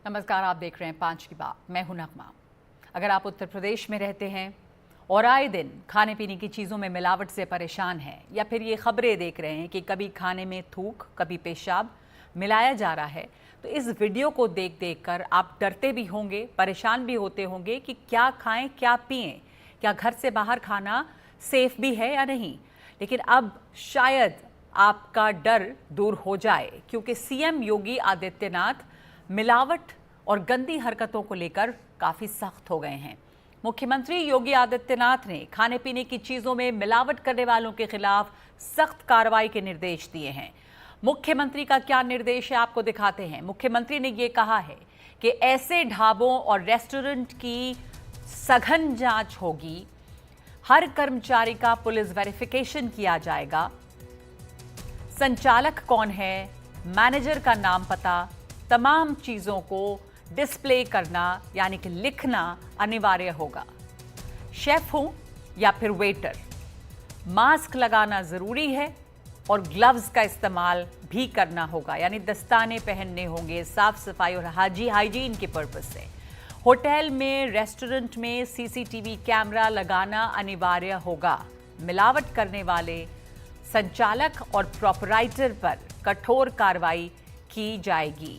नमस्कार, आप देख रहे हैं 5 की बात। मैं हूं नगमा। अगर आप उत्तर प्रदेश में रहते हैं और आए दिन खाने पीने की चीज़ों में मिलावट से परेशान हैं, या फिर ये खबरें देख रहे हैं कि कभी खाने में थूक कभी पेशाब मिलाया जा रहा है, तो इस वीडियो को देख कर आप डरते भी होंगे, परेशान भी होते होंगे कि क्या खाएं क्या पिएं, क्या घर से बाहर खाना सेफ भी है या नहीं। लेकिन अब शायद आपका डर दूर हो जाए, क्योंकि सीएम योगी आदित्यनाथ मिलावट और गंदी हरकतों को लेकर काफ़ी सख्त हो गए हैं। मुख्यमंत्री योगी आदित्यनाथ ने खाने पीने की चीज़ों में मिलावट करने वालों के खिलाफ सख्त कार्रवाई के निर्देश दिए हैं। मुख्यमंत्री का क्या निर्देश है, आपको दिखाते हैं। मुख्यमंत्री ने ये कहा है कि ऐसे ढाबों और रेस्टोरेंट की सघन जांच होगी, हर कर्मचारी का पुलिस वेरिफिकेशन किया जाएगा, संचालक कौन है, मैनेजर का नाम पता, तमाम चीज़ों को डिस्प्ले करना यानी कि लिखना अनिवार्य होगा। शेफ हो या फिर वेटर, मास्क लगाना ज़रूरी है और ग्लव्स का इस्तेमाल भी करना होगा, यानी दस्ताने पहनने होंगे साफ सफाई और हाइजीन के पर्पज से। होटल में, रेस्टोरेंट में सीसीटीवी कैमरा लगाना अनिवार्य होगा। मिलावट करने वाले संचालक और प्रोपराइटर पर कठोर कार्रवाई की जाएगी।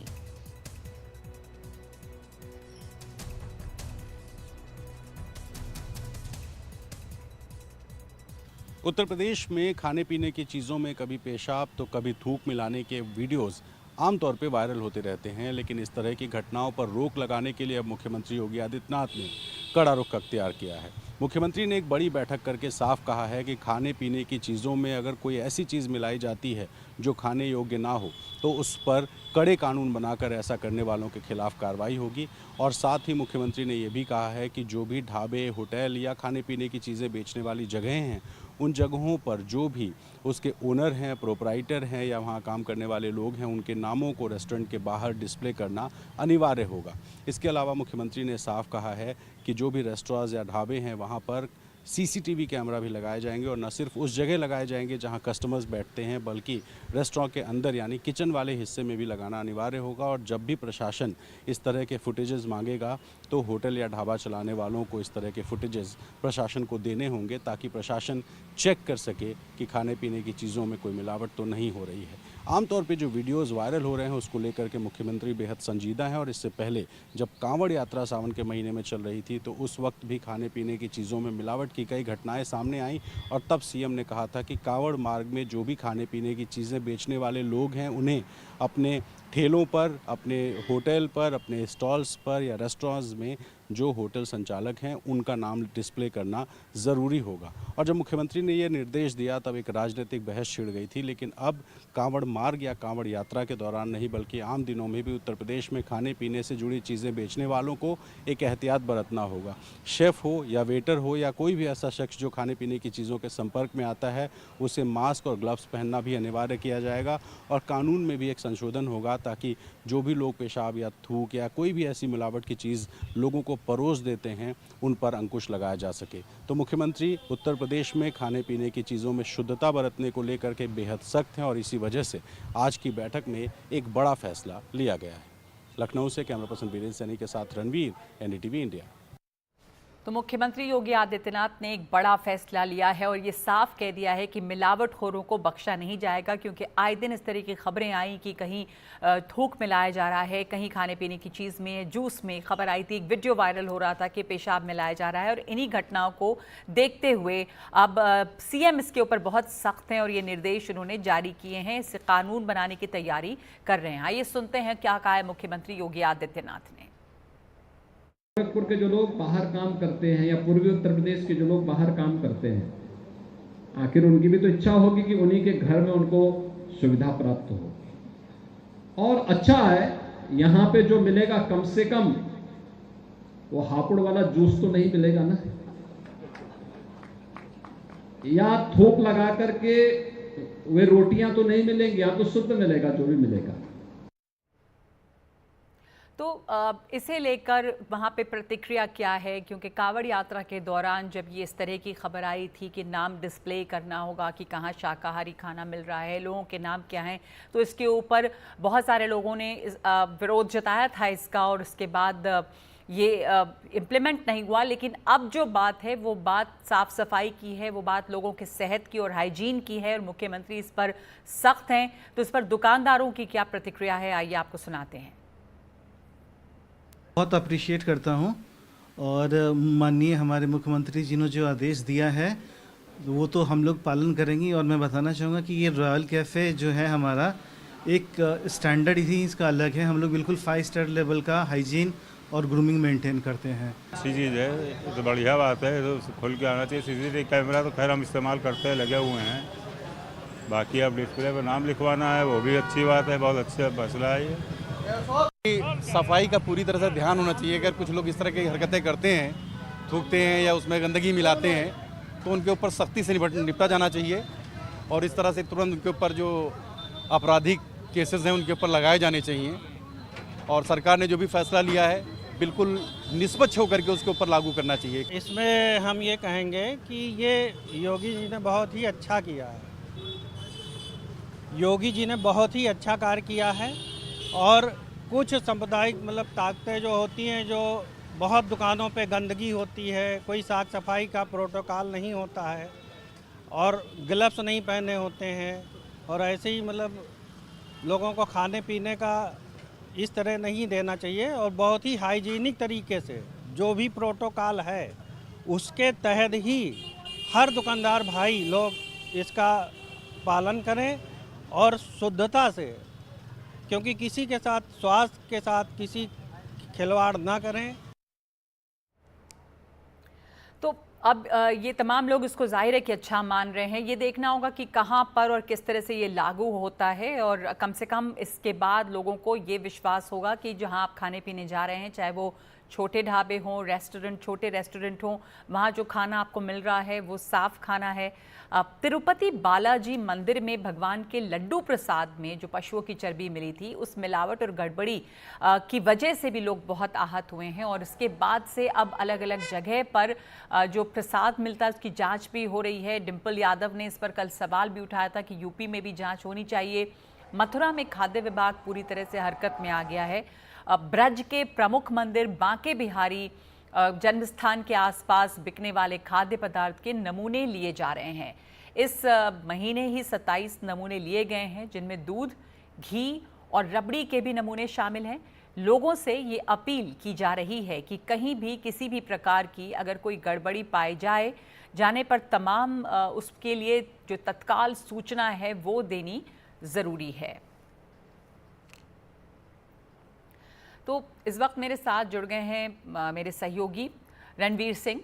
उत्तर प्रदेश में खाने पीने की चीज़ों में कभी पेशाब तो कभी थूक मिलाने के वीडियोस आमतौर पे वायरल होते रहते हैं, लेकिन इस तरह की घटनाओं पर रोक लगाने के लिए अब मुख्यमंत्री योगी आदित्यनाथ ने कड़ा रुख अख्तियार किया है। मुख्यमंत्री ने एक बड़ी बैठक करके साफ कहा है कि खाने पीने की चीज़ों में अगर कोई ऐसी चीज़ मिलाई जाती है जो खाने योग्य ना हो तो उस पर कड़े कानून बनाकर ऐसा करने वालों के खिलाफ कार्रवाई होगी। और साथ ही मुख्यमंत्री ने यह भी कहा है कि जो भी ढाबे, होटल या खाने पीने की चीज़ें बेचने वाली जगहें हैं, उन जगहों पर जो भी उसके ओनर हैं, प्रोपराइटर हैं या वहाँ काम करने वाले लोग हैं, उनके नामों को रेस्टोरेंट के बाहर डिस्प्ले करना अनिवार्य होगा। इसके अलावा मुख्यमंत्री ने साफ कहा है कि जो भी रेस्टोरेंट्स या ढाबे हैं वहाँ पर सीसीटीवी कैमरा भी लगाए जाएंगे, और न सिर्फ उस जगह लगाए जाएंगे जहां कस्टमर्स बैठते हैं, बल्कि रेस्टोरेंट के अंदर यानी किचन वाले हिस्से में भी लगाना अनिवार्य होगा। और जब भी प्रशासन इस तरह के फुटेजेस मांगेगा तो होटल या ढाबा चलाने वालों को इस तरह के फुटेजेस प्रशासन को देने होंगे, ताकि प्रशासन चेक कर सके कि खाने पीने की चीज़ों में कोई मिलावट तो नहीं हो रही है। आमतौर पे जो वीडियोस वायरल हो रहे हैं उसको लेकर के मुख्यमंत्री बेहद संजीदा हैं, और इससे पहले जब कांवड़ यात्रा सावन के महीने में चल रही थी तो उस वक्त भी खाने पीने की चीज़ों में मिलावट की कई घटनाएं सामने आई, और तब सीएम ने कहा था कि कांवड़ मार्ग में जो भी खाने पीने की चीज़ें बेचने वाले लोग हैं उन्हें अपने ठेलों पर, अपने होटल पर, अपने स्टॉल्स पर या रेस्टोरेंट्स में जो होटल संचालक हैं उनका नाम डिस्प्ले करना ज़रूरी होगा। और जब मुख्यमंत्री ने यह निर्देश दिया तब एक राजनीतिक बहस छिड़ गई थी, लेकिन अब कांवड़ मार्ग या कांवड़ यात्रा के दौरान नहीं बल्कि आम दिनों में भी उत्तर प्रदेश में खाने पीने से जुड़ी चीज़ें बेचने वालों को एक एहतियात बरतना होगा। शेफ़ हो या वेटर हो या कोई भी ऐसा शख्स जो खाने पीने की चीज़ों के संपर्क में आता है, उसे मास्क और ग्लव्स पहनना भी अनिवार्य किया जाएगा, और कानून में भी एक संशोधन होगा ताकि जो भी लोग पेशाब या थूक या कोई भी ऐसी मिलावट की चीज़ लोगों को परोस देते हैं उन पर अंकुश लगाया जा सके। तो मुख्यमंत्री उत्तर प्रदेश में खाने पीने की चीज़ों में शुद्धता बरतने को लेकर के बेहद सख्त हैं, और इसी वजह से आज की बैठक में एक बड़ा फैसला लिया गया है। लखनऊ से कैमरा पर्सन वीरेंद्र सैनी के साथ रणवीर, एनडीटीवी इंडिया। तो मुख्यमंत्री योगी आदित्यनाथ ने एक बड़ा फैसला लिया है और ये साफ कह दिया है कि मिलावटखोरों को बख्शा नहीं जाएगा, क्योंकि आए दिन इस तरह की खबरें आई कि कहीं थूक मिलाया जा रहा है, कहीं खाने पीने की चीज़ में, जूस में खबर आई थी, एक वीडियो वायरल हो रहा था कि पेशाब मिलाया जा रहा है। और इन्हीं घटनाओं को देखते हुए अब सीएम इसके ऊपर बहुत सख्त हैं और ये निर्देश उन्होंने जारी किए हैं, इससे कानून बनाने की तैयारी कर रहे हैं। आइए सुनते हैं क्या कहा है मुख्यमंत्री योगी आदित्यनाथ ने। गोरखपुर के जो लोग बाहर काम करते हैं या पूर्वी उत्तर प्रदेश के जो लोग बाहर काम करते हैं, आखिर उनकी भी तो इच्छा होगी कि उन्हीं के घर में उनको सुविधा प्राप्त हो। और अच्छा है, यहाँ पे जो मिलेगा कम से कम वो हापुड़ वाला जूस तो नहीं मिलेगा ना, या थोक लगा करके वे रोटियां तो नहीं मिलेंगी, या तो शुद्ध मिलेगा जो भी मिलेगा। तो इसे लेकर वहाँ पे प्रतिक्रिया क्या है? क्योंकि कांवड़ यात्रा के दौरान जब ये इस तरह की खबर आई थी कि नाम डिस्प्ले करना होगा कि कहाँ शाकाहारी खाना मिल रहा है, लोगों के नाम क्या हैं, तो इसके ऊपर बहुत सारे लोगों ने विरोध जताया था इसका, और उसके बाद ये इम्प्लीमेंट नहीं हुआ। लेकिन अब जो बात है वो बात साफ़ सफाई की है, वो बात लोगों के सेहत की और हाइजीन की है, और मुख्यमंत्री इस पर सख्त हैं। तो इस पर दुकानदारों की क्या प्रतिक्रिया है, आइए आपको सुनाते हैं। बहुत अप्रिशिएट करता हूँ, और माननीय हमारे मुख्यमंत्री जी ने जो आदेश दिया है वो तो हम लोग पालन करेंगे। और मैं बताना चाहूँगा कि ये रॉयल कैफ़े जो है हमारा एक स्टैंडर्ड ही इसका अलग है। हम लोग बिल्कुल 5 स्टार लेवल का हाइजीन और ग्रूमिंग मेंटेन करते हैं। अच्छी चीज़ है, ये तो बढ़िया बात है, तो खुल के आना चाहिए। सीसीटीवी कैमरा तो खैर हम इस्तेमाल करते हैं, लगे हुए हैं। बाकी अब डिस्प्ले पर नाम लिखवाना है वो भी अच्छी बात है, बहुत अच्छा फैसला है ये। सफाई का पूरी तरह से ध्यान होना चाहिए। अगर कुछ लोग इस तरह की हरकतें करते हैं, थूकते हैं या उसमें गंदगी मिलाते हैं, तो उनके ऊपर सख्ती से निपटा जाना चाहिए, और इस तरह से तुरंत उनके ऊपर जो आपराधिक केसेस हैं उनके ऊपर लगाए जाने चाहिए। और सरकार ने जो भी फैसला लिया है बिल्कुल निष्पक्ष होकर के उसके ऊपर लागू करना चाहिए। इसमें हम ये कहेंगे कि ये योगी जी ने बहुत ही अच्छा किया है। योगी जी ने बहुत ही अच्छा कार्य किया है। और कुछ सांप्रदायिक मतलब ताकतें जो होती हैं, जो बहुत दुकानों पे गंदगी होती है, कोई साफ सफाई का प्रोटोकॉल नहीं होता है, और ग्लव्स नहीं पहने होते हैं, और ऐसे ही मतलब लोगों को खाने पीने का इस तरह नहीं देना चाहिए। और बहुत ही हाइजीनिक तरीके से जो भी प्रोटोकॉल है उसके तहत ही हर दुकानदार भाई लोग इसका पालन करें, और शुद्धता से, क्योंकि किसी के साथ स्वास्थ्य के साथ किसी खिलवाड़ ना करें। तो अब ये तमाम लोग इसको जाहिर है कि अच्छा मान रहे हैं। ये देखना होगा कि कहाँ पर और किस तरह से ये लागू होता है, और कम से कम इसके बाद लोगों को ये विश्वास होगा कि जहाँ आप खाने पीने जा रहे हैं, चाहे वो छोटे ढाबे हों, रेस्टोरेंट, छोटे रेस्टोरेंट हों, वहाँ जो खाना आपको मिल रहा है वो साफ़ खाना है। तिरुपति बालाजी मंदिर में भगवान के लड्डू प्रसाद में जो पशुओं की चर्बी मिली थी, उस मिलावट और गड़बड़ी की वजह से भी लोग बहुत आहत हुए हैं, और इसके बाद से अब अलग अलग जगह पर जो प्रसाद मिलता है उसकी जांच भी हो रही है। डिम्पल यादव ने इस पर कल सवाल भी उठाया था कि यूपी में भी जांच होनी चाहिए। मथुरा में खाद्य विभाग पूरी तरह से हरकत में आ गया है। ब्रज के प्रमुख मंदिर बांके बिहारी जन्मस्थान के आसपास बिकने वाले खाद्य पदार्थ के नमूने लिए जा रहे हैं। इस महीने ही 27 नमूने लिए गए हैं, जिनमें दूध, घी और रबड़ी के भी नमूने शामिल हैं। लोगों से ये अपील की जा रही है कि कहीं भी किसी भी प्रकार की अगर कोई गड़बड़ी पाई जाने पर तमाम उसके लिए जो तत्काल सूचना है वो देनी ज़रूरी है। तो इस वक्त मेरे साथ जुड़ गए हैं मेरे सहयोगी रणवीर सिंह।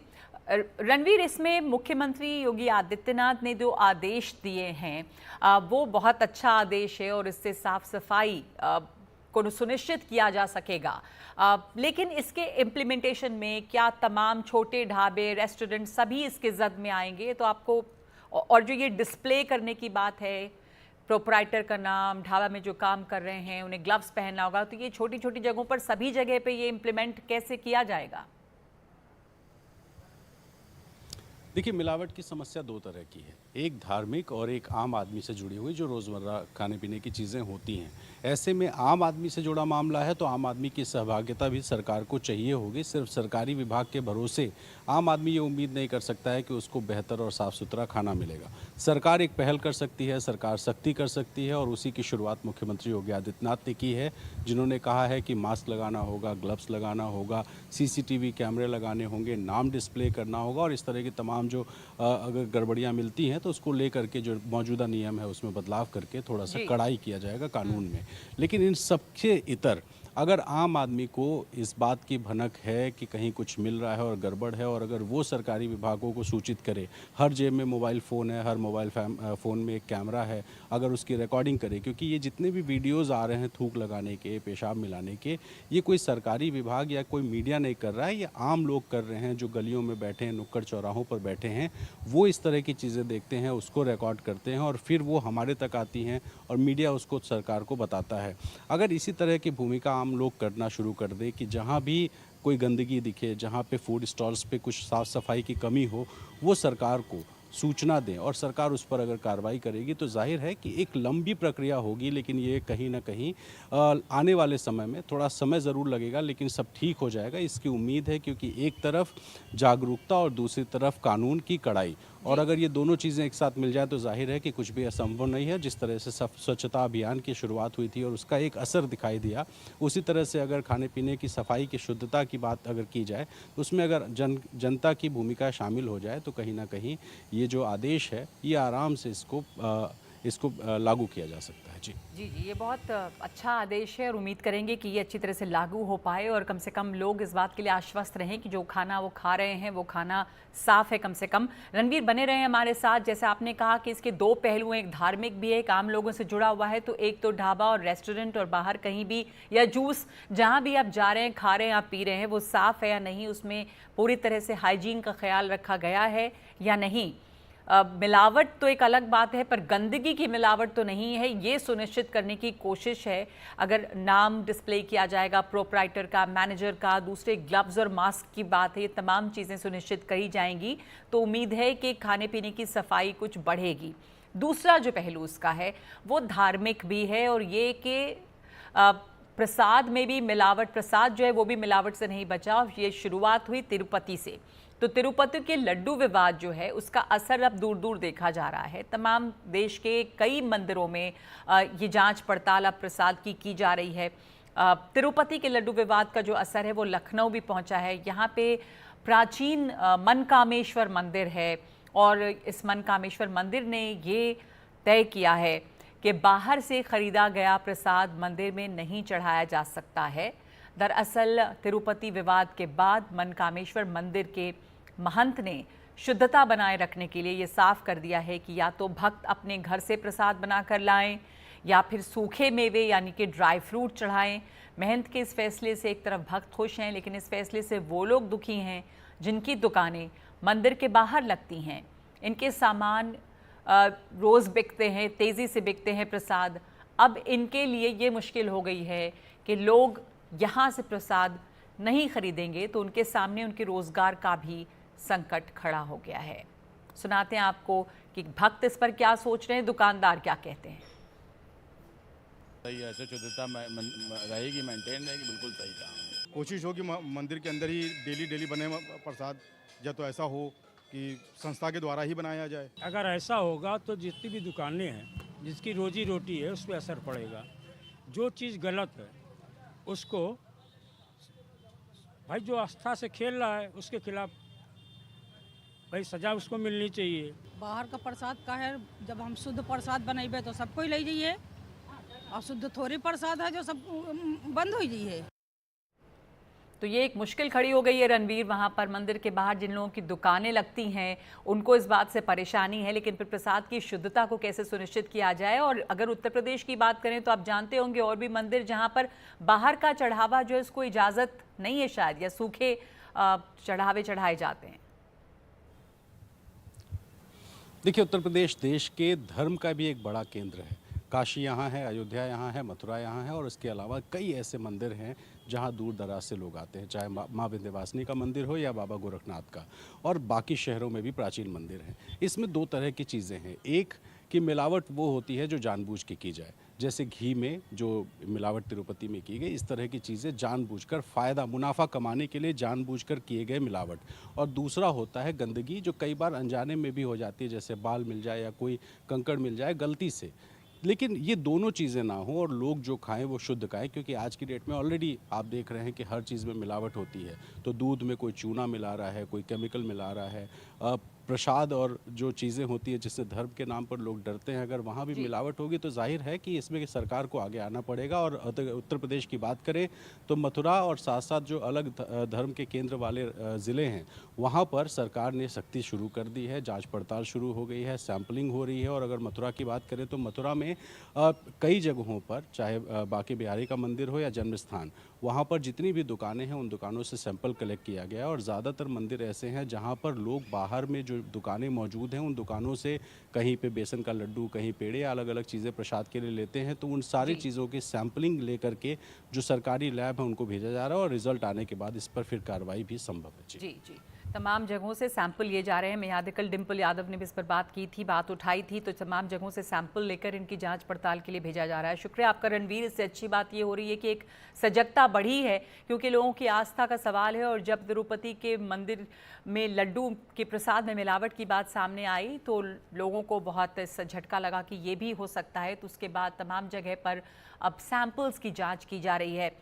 रणवीर, इसमें मुख्यमंत्री योगी आदित्यनाथ ने जो आदेश दिए हैं वो बहुत अच्छा आदेश है, और इससे साफ सफाई को सुनिश्चित किया जा सकेगा। लेकिन इसके इम्प्लीमेंटेशन में क्या तमाम छोटे ढाबे, रेस्टोरेंट सभी इसके जद में आएंगे? तो आपको, और जो ये डिस्प्ले करने की बात है, प्रोपराइटर का नाम, ढाबा में जो काम कर रहे हैं उन्हें ग्लव्स पहनना होगा, तो ये छोटी छोटी जगहों पर सभी जगह पे ये इम्प्लीमेंट कैसे किया जाएगा? देखिए, मिलावट की समस्या दो तरह की है, एक धार्मिक और एक आम आदमी से जुड़ी हुई जो रोज़मर्रा खाने पीने की चीज़ें होती हैं। ऐसे में आम आदमी से जुड़ा मामला है तो आम आदमी की सहभागिता भी सरकार को चाहिए होगी। सिर्फ सरकारी विभाग के भरोसे आम आदमी ये उम्मीद नहीं कर सकता है कि उसको बेहतर और साफ़ सुथरा खाना मिलेगा। सरकार एक पहल कर सकती है, सरकार सख्ती कर सकती है, और उसी की शुरुआत मुख्यमंत्री योगी आदित्यनाथ ने की है, जिन्होंने कहा है कि मास्क लगाना होगा, ग्लव्स लगाना होगा, CCTV कैमरे लगाने होंगे, नाम डिस्प्ले करना होगा, और इस तरह की तमाम जो अगर गड़बड़ियाँ मिलती हैं तो उसको लेकर के जो मौजूदा नियम है उसमें बदलाव करके थोड़ा सा कड़ाई किया जाएगा कानून में। लेकिन इन सबसे इतर अगर आम आदमी को इस बात की भनक है कि कहीं कुछ मिल रहा है और गड़बड़ है, और अगर वो सरकारी विभागों को सूचित करे, हर जेब में मोबाइल फ़ोन है, हर मोबाइल फ़ोन में एक कैमरा है, अगर उसकी रिकॉर्डिंग करे, क्योंकि ये जितने भी वीडियोज़ आ रहे हैं थूक लगाने के, पेशाब मिलाने के, ये कोई सरकारी विभाग या कोई मीडिया नहीं कर रहा है, ये आम लोग कर रहे हैं जो गलियों में बैठे हैं, नुक्कड़ चौराहों पर बैठे हैं, वो इस तरह की चीज़ें देखते हैं, उसको रिकॉर्ड करते हैं, और फिर वो हमारे तक आती हैं और मीडिया उसको सरकार को बताता है। अगर इसी तरह की भूमिका काम लोग करना शुरू कर दें कि जहाँ भी कोई गंदगी दिखे, जहाँ पे फूड स्टॉल्स पे कुछ साफ़ सफाई की कमी हो, वो सरकार को सूचना दें और सरकार उस पर अगर कार्रवाई करेगी तो जाहिर है कि एक लंबी प्रक्रिया होगी, लेकिन ये कहीं ना कहीं आने वाले समय में थोड़ा समय ज़रूर लगेगा, लेकिन सब ठीक हो जाएगा, इसकी उम्मीद है। क्योंकि एक तरफ जागरूकता और दूसरी तरफ कानून की कड़ाई, और अगर ये दोनों चीज़ें एक साथ मिल जाए तो जाहिर है कि कुछ भी असंभव नहीं है। जिस तरह से स्वच्छता अभियान की शुरुआत हुई थी और उसका एक असर दिखाई दिया, उसी तरह से अगर खाने पीने की सफाई की शुद्धता की बात अगर की जाए तो उसमें अगर जनता की भूमिका शामिल हो जाए तो कहीं ना कहीं ये जो आदेश है ये आराम से इसको लागू किया जा सकता है। जी जी जी, ये बहुत अच्छा आदेश है और उम्मीद करेंगे कि ये अच्छी तरह से लागू हो पाए और कम से कम लोग इस बात के लिए आश्वस्त रहें कि जो खाना वो खा रहे हैं वो खाना साफ़ है कम से कम। रणवीर बने रहे हमारे साथ। जैसे आपने कहा कि इसके दो पहलू हैं, एक धार्मिक भी है, एक आम लोगों से जुड़ा हुआ है। तो एक तो ढाबा और रेस्टोरेंट और बाहर कहीं भी या जूस जहाँ भी आप जा रहे हैं, खा रहे हैं, आप पी रहे हैं, वो साफ़ है या नहीं, उसमें पूरी तरह से हाइजीन का ख्याल रखा गया है या नहीं। मिलावट तो एक अलग बात है, पर गंदगी की मिलावट तो नहीं है, ये सुनिश्चित करने की कोशिश है। अगर नाम डिस्प्ले किया जाएगा प्रोप्राइटर का, मैनेजर का, दूसरे ग्लव्स और मास्क की बात है, ये तमाम चीज़ें सुनिश्चित करी जाएंगी तो उम्मीद है कि खाने पीने की सफाई कुछ बढ़ेगी। दूसरा जो पहलू उसका है वो धार्मिक भी है और ये कि प्रसाद में भी मिलावट, प्रसाद जो है वो भी मिलावट से नहीं बचा। ये शुरुआत हुई तिरुपति से, तो तिरुपति के लड्डू विवाद जो है उसका असर अब दूर दूर देखा जा रहा है। तमाम देश के कई मंदिरों में ये जांच पड़ताल अब प्रसाद की जा रही है। तिरुपति के लड्डू विवाद का जो असर है वो लखनऊ भी पहुंचा है। यहाँ पे प्राचीन मनकामेश्वर मंदिर है और इस मनकामेश्वर मंदिर ने ये तय किया है कि बाहर से खरीदा गया प्रसाद मंदिर में नहीं चढ़ाया जा सकता है। दरअसल तिरुपति विवाद के बाद मनकामेश्वर मंदिर के महंत ने शुद्धता बनाए रखने के लिए ये साफ कर दिया है कि या तो भक्त अपने घर से प्रसाद बनाकर लाएं या फिर सूखे मेवे यानी कि ड्राई फ्रूट चढ़ाएं। महंत के इस फैसले से एक तरफ भक्त खुश हैं, लेकिन इस फैसले से वो लोग दुखी हैं जिनकी दुकानें मंदिर के बाहर लगती हैं। इनके सामान रोज़ बिकते हैं, तेज़ी से बिकते हैं प्रसाद। अब इनके लिए ये मुश्किल हो गई है कि लोग यहाँ से प्रसाद नहीं खरीदेंगे तो उनके सामने उनके रोज़गार का भी संकट खड़ा हो गया है। सुनाते हैं आपको कि भक्त इस पर क्या सोच रहे हैं, दुकानदार क्या कहते हैं। सही है, ऐसे शुद्धता रहेगी, मेंटेन रहेगी, बिल्कुल सही काम। कोशिश हो कि मंदिर के अंदर ही डेली बने प्रसाद, या तो ऐसा हो कि संस्था के द्वारा ही बनाया जाए। अगर ऐसा होगा तो जितनी भी दुकानें हैं, जिसकी रोजी रोटी है, उस पर असर पड़ेगा। जो चीज़ गलत है उसको भाई जो आस्था से खेल रहा है उसके खिलाफ भाई सजा उसको मिलनी चाहिए। बाहर का प्रसाद का है, जब हम शुद्ध प्रसाद बनेबे तो सबको ही ले जाइए, और शुद्ध थोड़ी प्रसाद है जो सब बंद हो जाइए। तो ये एक मुश्किल खड़ी हो गई है रणवीर। वहाँ पर मंदिर के बाहर जिन लोगों की दुकानें लगती हैं उनको इस बात से परेशानी है, लेकिन फिर प्रसाद की शुद्धता को कैसे सुनिश्चित किया जाए। और अगर उत्तर प्रदेश की बात करें तो आप जानते होंगे और भी मंदिर जहाँ पर बाहर का चढ़ावा जो है उसको इजाज़त नहीं है शायद, या सूखे चढ़ावे चढ़ाए जाते हैं। देखिए, उत्तर प्रदेश देश के धर्म का भी एक बड़ा केंद्र है। काशी यहाँ है, अयोध्या यहाँ है, मथुरा यहाँ है और इसके अलावा कई ऐसे मंदिर हैं जहाँ दूर दराज से लोग आते हैं, चाहे माँ विंध्यवासिनी का मंदिर हो या बाबा गोरखनाथ का, और बाकी शहरों में भी प्राचीन मंदिर हैं। इसमें दो तरह की चीज़ें हैं। एक कि मिलावट वो होती है जो जानबूझ के की जाए, जैसे घी में जो मिलावट तिरुपति में की गई, इस तरह की चीज़ें जानबूझकर फ़ायदा मुनाफा कमाने के लिए जानबूझकर किए गए मिलावट। और दूसरा होता है गंदगी, जो कई बार अनजाने में भी हो जाती है, जैसे बाल मिल जाए या कोई कंकड़ मिल जाए गलती से। लेकिन ये दोनों चीज़ें ना हो और लोग जो खाएं वो शुद्ध खाएं, क्योंकि आज की डेट में ऑलरेडी आप देख रहे हैं कि हर चीज़ में मिलावट होती है। तो दूध में कोई चूना मिला रहा है, कोई केमिकल मिला रहा है, प्रसाद और जो चीज़ें होती है जिससे धर्म के नाम पर लोग डरते हैं, अगर वहाँ भी मिलावट होगी तो जाहिर है कि इसमें सरकार को आगे आना पड़ेगा। और उत्तर प्रदेश की बात करें तो मथुरा और साथ साथ जो अलग धर्म के केंद्र वाले ज़िले हैं वहाँ पर सरकार ने सख्ती शुरू कर दी है, जांच पड़ताल शुरू हो गई है, सैम्पलिंग हो रही है। और अगर मथुरा की बात करें तो मथुरा में कई जगहों पर, चाहे बांके बिहारी का मंदिर हो या जन्म स्थान, वहाँ पर जितनी भी दुकानें हैं उन दुकानों से सैंपल कलेक्ट किया गया और ज़्यादातर मंदिर ऐसे हैं जहाँ पर लोग बाहर में जो दुकानें मौजूद हैं उन दुकानों से कहीं पे बेसन का लड्डू, कहीं पेड़े, अलग अलग चीज़ें प्रसाद के लिए लेते हैं। तो उन सारी चीज़ों की सैंपलिंग लेकर के जो सरकारी लैब है उनको भेजा जा रहा है और रिजल्ट आने के बाद इस पर फिर कार्रवाई भी संभव है। जी जी, तमाम जगहों से सैंपल लिए जा रहे हैं। मैं याद है कल डिम्पल यादव ने भी इस पर बात की थी, बात उठाई थी, तो तमाम जगहों से सैंपल लेकर इनकी जांच पड़ताल के लिए भेजा जा रहा है। शुक्रिया आपका रणवीर। इससे अच्छी बात ये हो रही है कि एक सजगता बढ़ी है, क्योंकि लोगों की आस्था का सवाल है। और जब तिरुपति के मंदिर में लड्डू के प्रसाद में मिलावट की बात सामने आई तो लोगों को बहुत झटका लगा कि ये भी हो सकता है। तो उसके बाद तमाम जगह पर अब सैंपल्स की जाँच की जा रही है।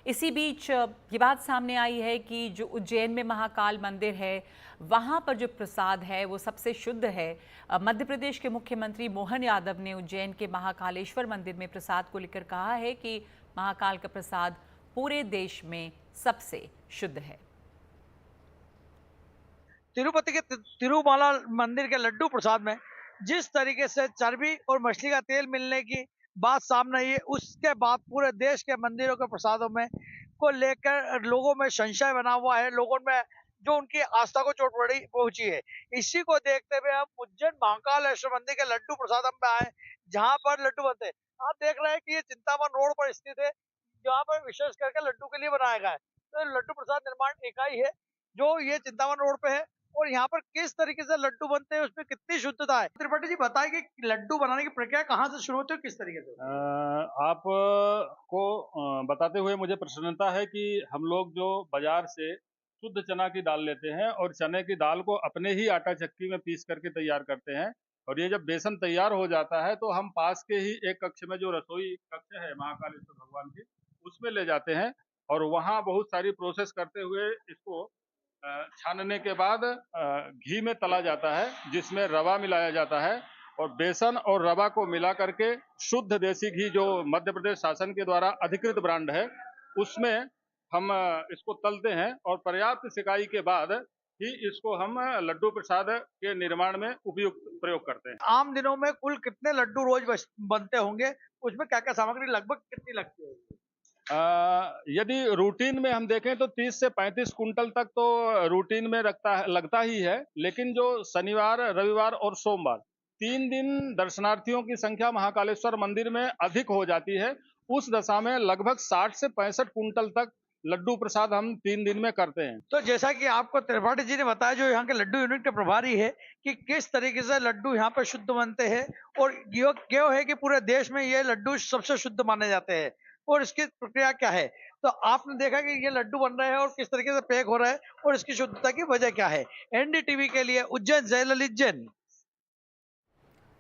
इसी बीच ये बात सामने आई है कि जो उज्जैन में महाकाल मंदिर है वहाँ पर जो प्रसाद है वो सबसे शुद्ध है। मध्य प्रदेश के मुख्यमंत्री मोहन यादव ने उज्जैन के महाकालेश्वर मंदिर में प्रसाद को लेकर कहा है कि महाकाल का प्रसाद पूरे देश में सबसे शुद्ध है। तिरुपति के तिरुमाला मंदिर के लड्डू प्रसाद में जिस तरीके से चर्बी और मछली का तेल मिलने की बात सामने आई है, उसके बाद पूरे देश के मंदिरों के प्रसादों में को लेकर लोगों में संशय बना हुआ है। लोगों में जो उनकी आस्था को चोट पहुंची है, इसी को देखते हुए हम उज्जैन महाकालेश्वर मंदिर के लड्डू प्रसाद में आए, जहां पर लड्डू बनते हैं। आप देख रहे हैं कि ये चिंतामन रोड पर स्थित है, जहाँ पर विशेष करके लड्डू के लिए बनाया गया है। तो लड्डू प्रसाद निर्माण इकाई है जो ये चिंतामन रोड पे है, और यहाँ पर किस तरीके से लड्डू बनते हैं, उसमें कितनी शुद्धता है। त्रिपाठी जी बताइए कि लड्डू बनाने की प्रक्रिया कहाँ से शुरू होती है, किस तरीके से? आप को बताते हुए मुझे प्रसन्नता है कि हम लोग जो बाजार से शुद्ध चना की दाल लेते हैं और चने की दाल को अपने ही आटा चक्की में पीस करके तैयार करते हैं, और ये जब बेसन तैयार हो जाता है तो हम पास के ही एक कक्ष में जो रसोई कक्ष है महाकालेश्वर भगवान की, उसमें ले जाते हैं और वहाँ बहुत सारी प्रोसेस करते हुए इसको छानने के बाद घी में तला जाता है, जिसमें रवा मिलाया जाता है, और बेसन और रवा को मिला करके शुद्ध देसी घी जो मध्य प्रदेश शासन के द्वारा अधिकृत ब्रांड है उसमें हम इसको तलते हैं, और पर्याप्त सिकाई के बाद ही इसको हम लड्डू प्रसाद के निर्माण में उपयुक्त प्रयोग करते हैं। आम दिनों में कुल कितने लड्डू रोज बनते होंगे, उसमें क्या क्या सामग्री लगभग कितनी लगती है? यदि रूटीन में हम देखें तो 30 से 35 कुंटल तक तो रूटीन में लगता ही है, लेकिन जो शनिवार, रविवार और सोमवार 3 दिन दर्शनार्थियों की संख्या महाकालेश्वर मंदिर में अधिक हो जाती है, उस दशा में लगभग 60 से 65 कुंटल तक लड्डू प्रसाद हम 3 दिन में करते हैं। तो जैसा कि आपको त्रिपाठी जी ने बताया, जो यहाँ के लड्डू यूनिट के प्रभारी है, कि किस तरीके से लड्डू यहाँ पर शुद्ध बनते हैं, और ये क्यों है कि पूरे देश में ये लड्डू सबसे शुद्ध माने जाते हैं, और इसकी प्रक्रिया क्या है। तो आपने देखा कि ये लड्डू बन रहे हैं और किस तरीके से पैक हो रहा है, और इसकी शुद्धता की वजह क्या है। एनडीटीवी के लिए उज्जैन से ललित जैन।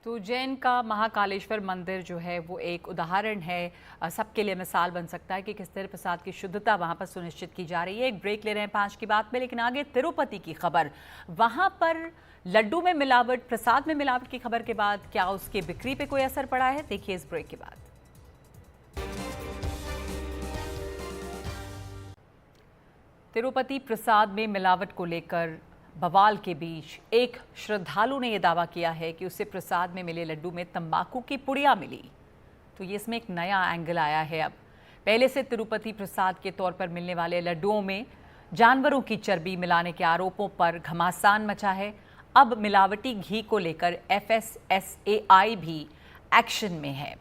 तो उज्जैन का महाकालेश्वर मंदिर जो है वो एक उदाहरण है, सबके लिए मिसाल बन सकता है कि किस तरह प्रसाद की शुद्धता वहाँ पर सुनिश्चित की जा रही है। एक ब्रेक ले रहे हैं 5 की बात में, लेकिन आगे तिरुपति की खबर। वहाँ पर लड्डू में मिलावट, प्रसाद में मिलावट की खबर के बाद क्या उसकी बिक्री पे कोई असर पड़ा है, देखिए इस ब्रेक के बाद। तिरुपति प्रसाद में मिलावट को लेकर बवाल के बीच एक श्रद्धालु ने यह दावा किया है कि उसे प्रसाद में मिले लड्डू में तंबाकू की पुड़िया मिली। तो ये इसमें एक नया एंगल आया है। अब पहले से तिरुपति प्रसाद के तौर पर मिलने वाले लड्डुओं में जानवरों की चर्बी मिलाने के आरोपों पर घमासान मचा है। अब मिलावटी घी को लेकर FSSAI भी एक्शन में है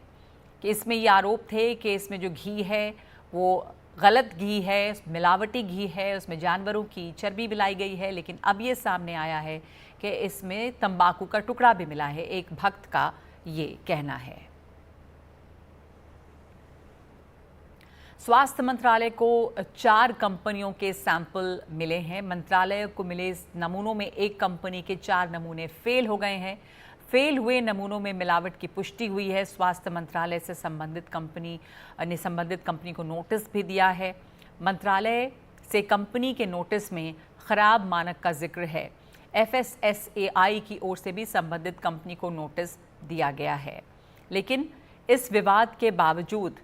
कि इसमें ये आरोप थे कि इसमें जो घी है वो गलत घी है, मिलावटी घी है, उसमें जानवरों की चर्बी मिलाई गई है। लेकिन अब ये सामने आया है कि इसमें तंबाकू का टुकड़ा भी मिला है, एक भक्त का ये कहना है। स्वास्थ्य मंत्रालय को 4 कंपनियों के सैंपल मिले हैं। मंत्रालय को मिले इस नमूनों में एक कंपनी के 4 नमूने फेल हो गए हैं। फेल हुए नमूनों में मिलावट की पुष्टि हुई है। स्वास्थ्य मंत्रालय से संबंधित कंपनी को नोटिस भी दिया है। मंत्रालय से कंपनी के नोटिस में खराब मानक का जिक्र है। FSSAI की ओर से भी संबंधित कंपनी को नोटिस दिया गया है। लेकिन इस विवाद के बावजूद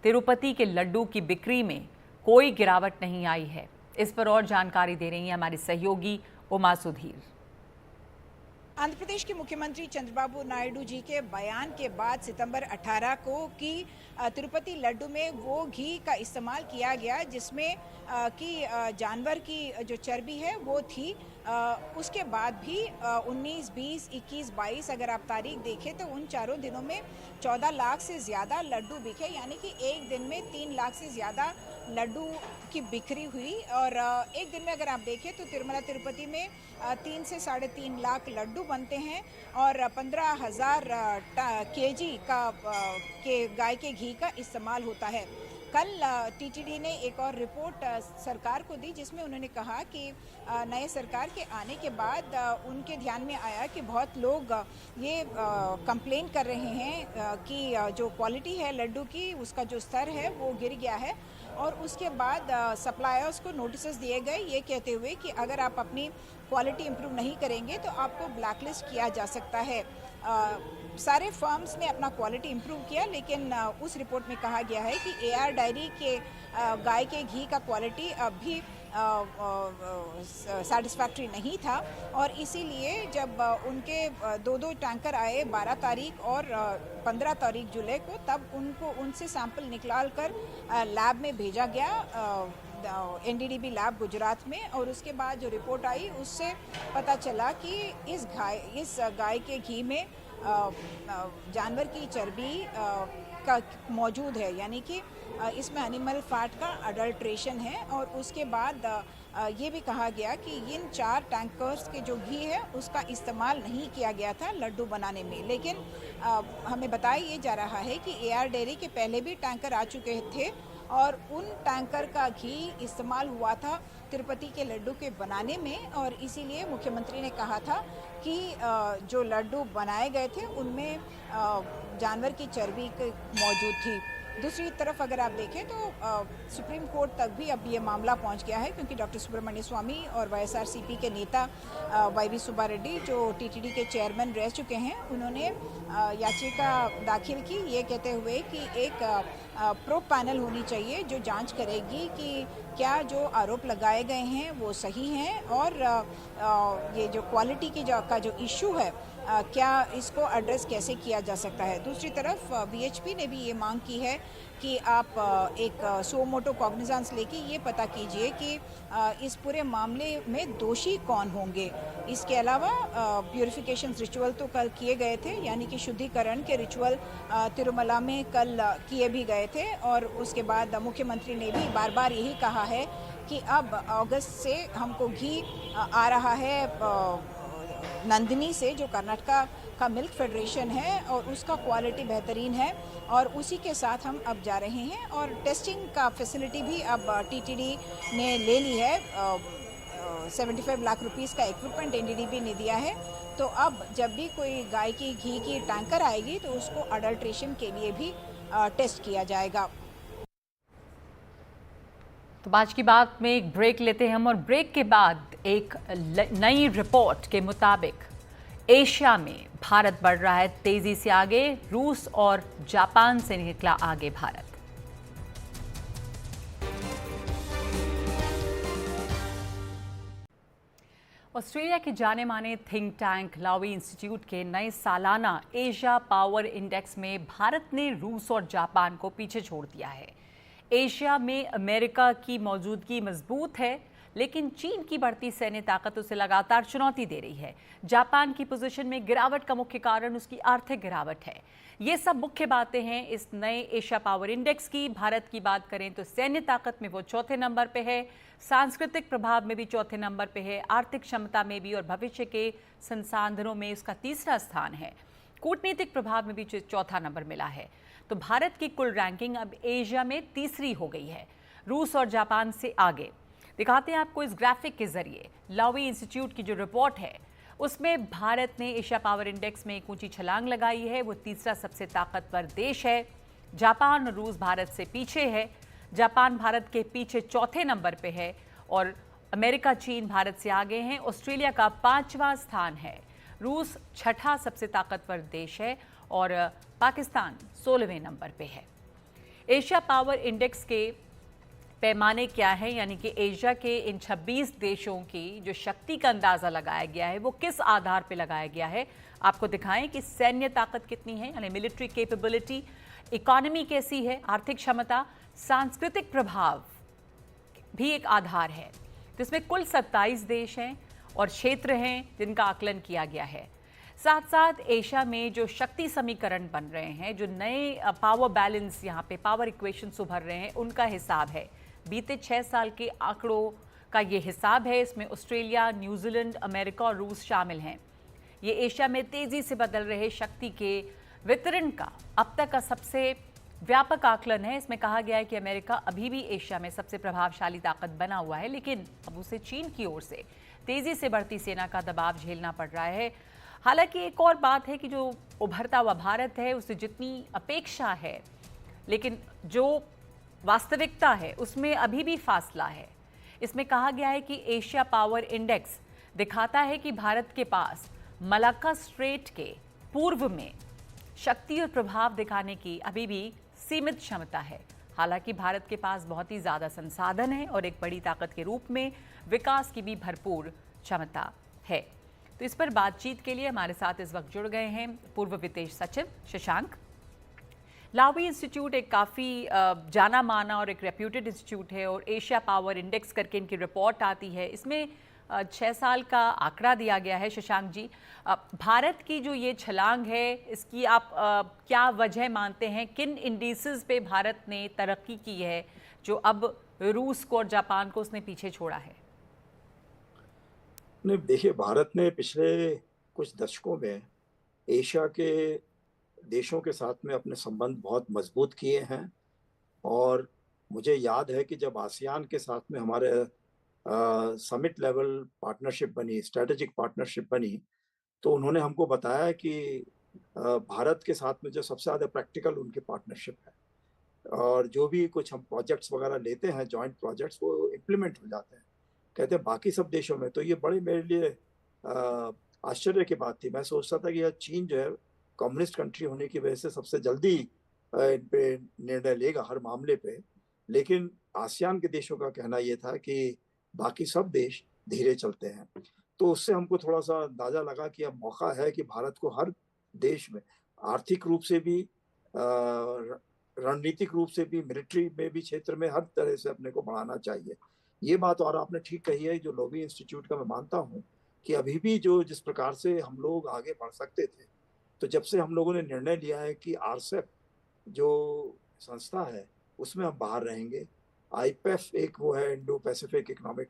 तिरुपति के लड्डू की बिक्री में कोई गिरावट नहीं आई है। इस पर और जानकारी दे रही हैं हमारी सहयोगी उमा सुधीर। आंध्र प्रदेश के मुख्यमंत्री चंद्रबाबू नायडू जी के बयान के बाद सितंबर 18 को कि तिरुपति लड्डू में वो घी का इस्तेमाल किया गया जिसमें कि जानवर की जो चर्बी है वो थी। उसके बाद भी 19, 20, 21, 22 अगर आप तारीख देखें तो उन चारों दिनों में 14 लाख से ज़्यादा लड्डू बिके, यानी कि एक दिन में 3 लाख से ज़्यादा लड्डू की बिक्री हुई। और एक दिन में अगर आप देखें तो तिरुमला तिरुपति में 3 से 3.5 लाख लड्डू बनते हैं और 15,000 kg के गाय के घी का इस्तेमाल होता है। कल टीटीडी ने एक और रिपोर्ट सरकार को दी जिसमें उन्होंने कहा कि नए सरकार के आने के बाद उनके ध्यान में आया कि बहुत लोग ये कंप्लेन कर रहे हैं कि जो क्वालिटी है लड्डू की उसका जो स्तर है वो गिर गया है। और उसके बाद सप्लायर्स को नोटिस दिए गए ये कहते हुए कि अगर आप अपनी क्वालिटी इंप्रूव नहीं करेंगे तो आपको ब्लैकलिस्ट किया जा सकता है। सारे फर्म्स ने अपना क्वालिटी इंप्रूव किया, लेकिन उस रिपोर्ट में कहा गया है कि AR डायरी के गाय के घी का क्वालिटी अभी सेटिस्फैक्ट्री नहीं था और इसीलिए जब उनके 2 टैंकर आए 12 तारीख और 15 तारीख जुलाई को, तब उनसे सैंपल निकाल कर लैब में भेजा गया NDDB लैब गुजरात में। और उसके बाद जो रिपोर्ट आई उससे पता चला कि इस गाय के घी में जानवर की चर्बी का मौजूद है, यानी कि इसमें एनिमल फैट का अडल्ट्रेशन है। और उसके बाद ये भी कहा गया कि इन 4 टैंकर्स के जो घी है उसका इस्तेमाल नहीं किया गया था लड्डू बनाने में। लेकिन हमें बताया ये जा रहा है कि AR डेयरी के पहले भी टैंकर आ चुके थे और उन टैंकर का घी इस्तेमाल हुआ था तिरुपति के लड्डू के बनाने में। और इसीलिए मुख्यमंत्री ने कहा था कि जो लड्डू बनाए गए थे उनमें जानवर की चर्बी मौजूद थी। दूसरी तरफ अगर आप देखें तो सुप्रीम कोर्ट तक भी अब ये मामला पहुंच गया है, क्योंकि डॉक्टर सुब्रमण्य स्वामी और YSRCP के नेता YV सुब्बा रेड्डी जो TTD के चेयरमैन रह चुके हैं, उन्होंने याचिका दाखिल की ये कहते हुए कि एक प्रोब पैनल होनी चाहिए जो जांच करेगी कि क्या जो आरोप लगाए गए हैं वो सही हैं और ये जो क्वालिटी की का जो इशू है क्या इसको एड्रेस कैसे किया जा सकता है। दूसरी तरफ BHP ने भी ये मांग की है कि आप एक सो मोटो कॉग्निजेंस लेके ये पता कीजिए कि इस पूरे मामले में दोषी कौन होंगे। इसके अलावा प्यूरिफिकेशन रिचुअल तो कल किए गए थे, यानी कि शुद्धिकरण के रिचुअल तिरुमला में कल किए भी गए थे। और उसके बाद मुख्यमंत्री ने भी बार बार यही कहा है कि अब अगस्त से हमको घी आ रहा है नंदिनी से, जो कर्नाटका का मिल्क फेडरेशन है, और उसका क्वालिटी बेहतरीन है और उसी के साथ हम अब जा रहे हैं। और टेस्टिंग का फैसिलिटी भी अब TTD ने ले ली है। 75 लाख रुपीस का इक्विपमेंट NDDB ने दिया है। तो अब जब भी कोई गाय की घी की टैंकर आएगी तो उसको अडल्ट्रेशन के लिए भी टेस्ट किया जाएगा। तो आज की बात में एक ब्रेक लेते हैं हम, और ब्रेक के बाद एक नई रिपोर्ट के मुताबिक एशिया में भारत बढ़ रहा है तेजी से आगे। रूस और जापान से निकला आगे भारत। ऑस्ट्रेलिया के जाने माने थिंक टैंक लावी इंस्टीट्यूट के नए सालाना एशिया पावर इंडेक्स में भारत ने रूस और जापान को पीछे छोड़ दिया है। एशिया में अमेरिका की मौजूदगी मजबूत है, लेकिन चीन की बढ़ती सैन्य ताकत उसे लगातार चुनौती दे रही है। जापान की पोजीशन में गिरावट का मुख्य कारण उसकी आर्थिक गिरावट है। ये सब मुख्य बातें हैं इस नए एशिया पावर इंडेक्स की। भारत की बात करें तो सैन्य ताकत में वो चौथे नंबर पे है, सांस्कृतिक प्रभाव में भी चौथे नंबर पे है, आर्थिक क्षमता में भी और भविष्य के संसाधनों में उसका तीसरा स्थान है, कूटनीतिक प्रभाव में भी चौथा नंबर मिला है। तो भारत की कुल रैंकिंग अब एशिया में तीसरी हो गई है, रूस और जापान से आगे। दिखाते हैं आपको इस ग्राफिक के जरिए। लावी इंस्टीट्यूट की जो रिपोर्ट है उसमें भारत ने एशिया पावर इंडेक्स में एक ऊंची छलांग लगाई है। वो तीसरा सबसे ताकतवर देश है। जापान और रूस भारत से पीछे है। जापान भारत के पीछे चौथे नंबर पे है और अमेरिका चीन भारत से आगे हैं। ऑस्ट्रेलिया का 5वां स्थान है। रूस छठा सबसे ताकतवर देश है और पाकिस्तान 16वें नंबर पे है। एशिया पावर इंडेक्स के पैमाने क्या है, यानी कि एशिया के इन 26 देशों की जो शक्ति का अंदाज़ा लगाया गया है वो किस आधार पे लगाया गया है, आपको दिखाएं कि सैन्य ताकत कितनी है, यानी मिलिट्री कैपेबिलिटी, इकोनॉमी कैसी है, आर्थिक क्षमता, सांस्कृतिक प्रभाव भी एक आधार है। तो इसमें कुल 27 देश हैं और क्षेत्र हैं जिनका आकलन किया गया है। साथ साथ एशिया में जो शक्ति समीकरण बन रहे हैं, जो नए पावर बैलेंस, यहाँ पे पावर इक्वेशंस उभर रहे हैं, उनका हिसाब है। बीते 6 साल के आंकड़ों का ये हिसाब है। इसमें ऑस्ट्रेलिया, न्यूजीलैंड, अमेरिका और रूस शामिल हैं। ये एशिया में तेज़ी से बदल रहे शक्ति के वितरण का अब तक का सबसे व्यापक आकलन है। इसमें कहा गया है कि अमेरिका अभी भी एशिया में सबसे प्रभावशाली ताकत बना हुआ है, लेकिन अब उसे चीन की ओर से तेज़ी से बढ़ती सेना का दबाव झेलना पड़ रहा है। हालांकि एक और बात है कि जो उभरता हुआ भारत है उससे जितनी अपेक्षा है, लेकिन जो वास्तविकता है उसमें अभी भी फासला है। इसमें कहा गया है कि एशिया पावर इंडेक्स दिखाता है कि भारत के पास मलाक्का स्ट्रेट के पूर्व में शक्ति और प्रभाव दिखाने की अभी भी सीमित क्षमता है। हालांकि भारत के पास बहुत ही ज़्यादा संसाधन है और एक बड़ी ताकत के रूप में विकास की भी भरपूर क्षमता है। तो इस पर बातचीत के लिए हमारे साथ इस वक्त जुड़ गए हैं पूर्व विदेश सचिव शशांक। लावी इंस्टीट्यूट एक काफ़ी जाना माना और एक रेप्यूटेड इंस्टीट्यूट है और एशिया पावर इंडेक्स करके इनकी रिपोर्ट आती है। इसमें 6 साल का आंकड़ा दिया गया है। शशांक जी, भारत की जो ये छलांग है इसकी आप क्या वजह मानते हैं? किन इंडिसेस पे भारत ने तरक्की की है जो अब रूस को और जापान को उसने पीछे छोड़ा है? नहीं, देखिए, भारत ने पिछले कुछ दशकों में एशिया के देशों के साथ में अपने संबंध बहुत मजबूत किए हैं। और मुझे याद है कि जब आसियान के साथ में हमारे समिट लेवल पार्टनरशिप बनी, स्ट्रेटेजिक पार्टनरशिप बनी, तो उन्होंने हमको बताया कि भारत के साथ में जो सबसे ज़्यादा प्रैक्टिकल उनकी पार्टनरशिप है और जो भी कुछ हम प्रोजेक्ट्स वगैरह लेते हैं, जॉइंट प्रोजेक्ट्स, वो इम्प्लीमेंट हो जाते हैं। कहते हैं बाकी सब देशों में तो ये बड़े मेरे लिए आश्चर्य की बात थी। मैं सोचता था कि यह चीन जो है कम्युनिस्ट कंट्री होने की वजह से सबसे जल्दी इन पे निर्णय लेगा हर मामले पे, लेकिन आसियान के देशों का कहना ये था कि बाकी सब देश धीरे चलते हैं। तो उससे हमको थोड़ा सा अंदाजा लगा कि अब मौका है कि भारत को हर देश में आर्थिक रूप से भी, रणनीतिक रूप से भी, मिलिट्री में भी, क्षेत्र में हर तरह से अपने को बढ़ाना चाहिए। ये बात और आपने ठीक कही है, जो लोवी इंस्टीट्यूट का मैं मानता हूँ कि अभी भी जो जिस प्रकार से हम लोग आगे बढ़ सकते थे, तो जब से हम लोगों ने निर्णय लिया है कि आरसेप जो संस्था है उसमें हम बाहर रहेंगे, आईपेफ एक वो है इंडो पैसिफिक इकोनॉमिक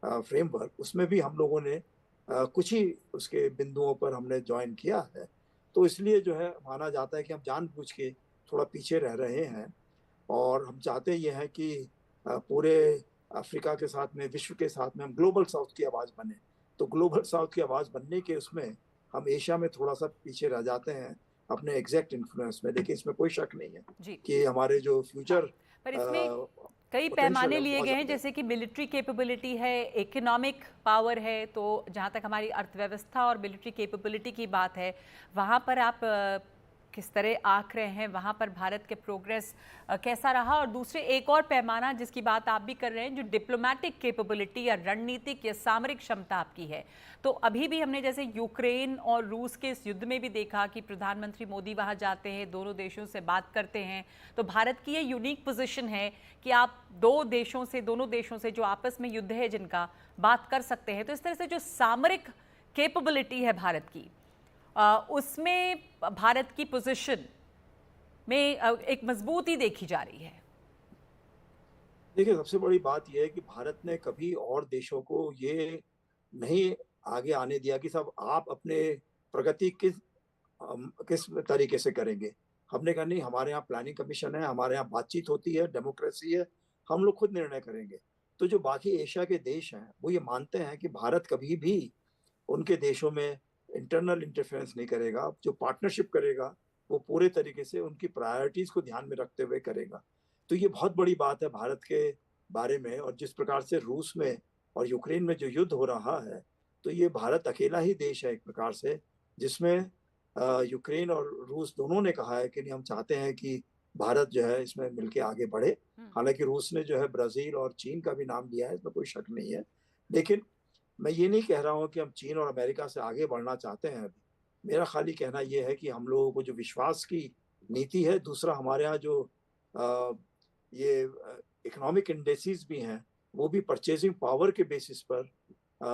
फ्रेमवर्क, उसमें भी हम लोगों ने कुछ ही उसके बिंदुओं पर हमने ज्वाइन किया है। तो इसलिए जो है माना जाता है कि हम जानबूझ के थोड़ा पीछे रह रहे हैं और हम चाहते ये हैं कि पूरे अफ्रीका के साथ में, विश्व के साथ में हम ग्लोबल साउथ की आवाज़ बने। तो ग्लोबल साउथ की आवाज़ बनने के उसमें हम एशिया में थोड़ा सा पीछे रह जाते हैं अपने एग्जैक्ट इन्फ्लुएंस में, लेकिन इसमें कोई शक नहीं है कि हमारे जो फ्यूचर पर इसमें कई पैमाने लिए गए हैं, जैसे कि मिलिट्री कैपेबिलिटी है, इकोनॉमिक पावर है। तो जहाँ तक हमारी अर्थव्यवस्था और मिलिट्री कैपेबिलिटी की बात है, वहाँ पर आप किस तरह आंक रहे हैं? वहाँ पर भारत के प्रोग्रेस कैसा रहा? और दूसरे एक और पैमाना जिसकी बात आप भी कर रहे हैं, जो डिप्लोमेटिक कैपेबिलिटी या रणनीतिक या सामरिक क्षमता आपकी है। तो अभी भी हमने जैसे यूक्रेन और रूस के इस युद्ध में भी देखा कि प्रधानमंत्री मोदी वहाँ जाते हैं, दोनों देशों से बात करते हैं। तो भारत की ये यूनिक पोजीशन है कि आप दोनों देशों से जो आपस में युद्ध है जिनका, बात कर सकते हैं। तो इस तरह से जो सामरिक कैपेबिलिटी है भारत की, उसमें भारत की पोजीशन में एक मजबूती देखी जा रही है। देखिए, सबसे बड़ी बात यह है कि भारत ने कभी और देशों को ये नहीं आगे आने दिया कि सब आप अपने प्रगति किस तरीके से करेंगे। हमने कहा नहीं, हमारे यहाँ प्लानिंग कमीशन है, हमारे यहाँ बातचीत होती है, डेमोक्रेसी है, हम लोग खुद निर्णय करेंगे। तो जो बाकी एशिया के देश हैं वो ये मानते हैं कि भारत कभी भी उनके देशों में इंटरनल इंटरफेरेंस नहीं करेगा। जो पार्टनरशिप करेगा वो पूरे तरीके से उनकी प्रायोरिटीज को ध्यान में रखते हुए करेगा। तो ये बहुत बड़ी बात है भारत के बारे में। और जिस प्रकार से रूस में और यूक्रेन में जो युद्ध हो रहा है, तो ये भारत अकेला ही देश है एक प्रकार से जिसमें यूक्रेन और रूस दोनों ने कहा है कि नहीं, हम चाहते हैं कि भारत जो है इसमें मिलके आगे बढ़े। हालांकि रूस ने जो है ब्राजील और चीन का भी नाम लिया है, इसमें कोई शक नहीं है, लेकिन मैं ये नहीं कह रहा हूँ कि हम चीन और अमेरिका से आगे बढ़ना चाहते हैं अभी। मेरा खाली कहना ये है कि हम लोगों को जो विश्वास की नीति है, दूसरा हमारे यहाँ जो ये इकोनॉमिक इंडेक्सेस भी हैं, वो भी परचेजिंग पावर के बेसिस पर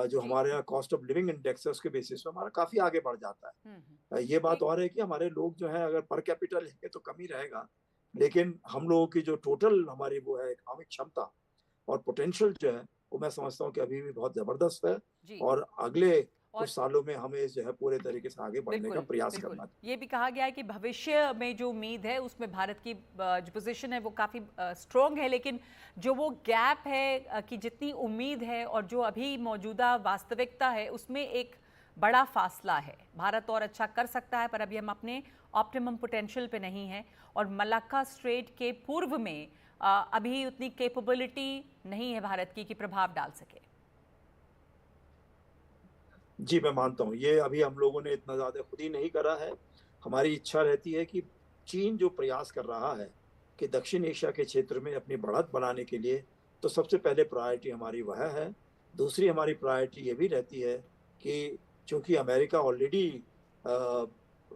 जो हमारे यहाँ कॉस्ट ऑफ लिविंग इंडेक्स है उसके बेसिस पर हमारा काफी आगे बढ़ जाता है। ये बात और है कि हमारे लोग जो है अगर पर कैपिटल लेंगे तो कमी रहेगा, लेकिन हम लोगों की जो टोटल हमारी वो है इकोनॉमिक क्षमता और पोटेंशियल जो है वो मैं समझता हूँ कि अभी भी बहुत जबरदस्त है और अगले कुछ सालों में हमें जो है पूरे तरीके से आगे बढ़ने का प्रयास करना चाहिए। ये भी कहा गया है कि भविष्य में जो उम्मीद है उसमें भारत की जो पोजीशन है वो काफ़ी स्ट्रॉन्ग है, लेकिन जो वो गैप है कि जितनी उम्मीद है और जो अभी मौजूदा वास्तविकता है उसमें एक बड़ा फासला है। भारत और अच्छा कर सकता है पर अभी हम अपने ऑप्टिमम पोटेंशियल पे नहीं है और मलाक्का स्ट्रेट के पूर्व में अभी उतनी कैपेबिलिटी नहीं है भारत की कि प्रभाव डाल सके। जी मैं मानता हूँ ये अभी हम लोगों ने इतना ज़्यादा खुद ही नहीं करा है। हमारी इच्छा रहती है कि चीन जो प्रयास कर रहा है कि दक्षिण एशिया के क्षेत्र में अपनी बढ़त बनाने के लिए, तो सबसे पहले प्रायोरिटी हमारी वह है। दूसरी हमारी प्रायोरिटी ये भी रहती है कि चूँकि अमेरिका ऑलरेडी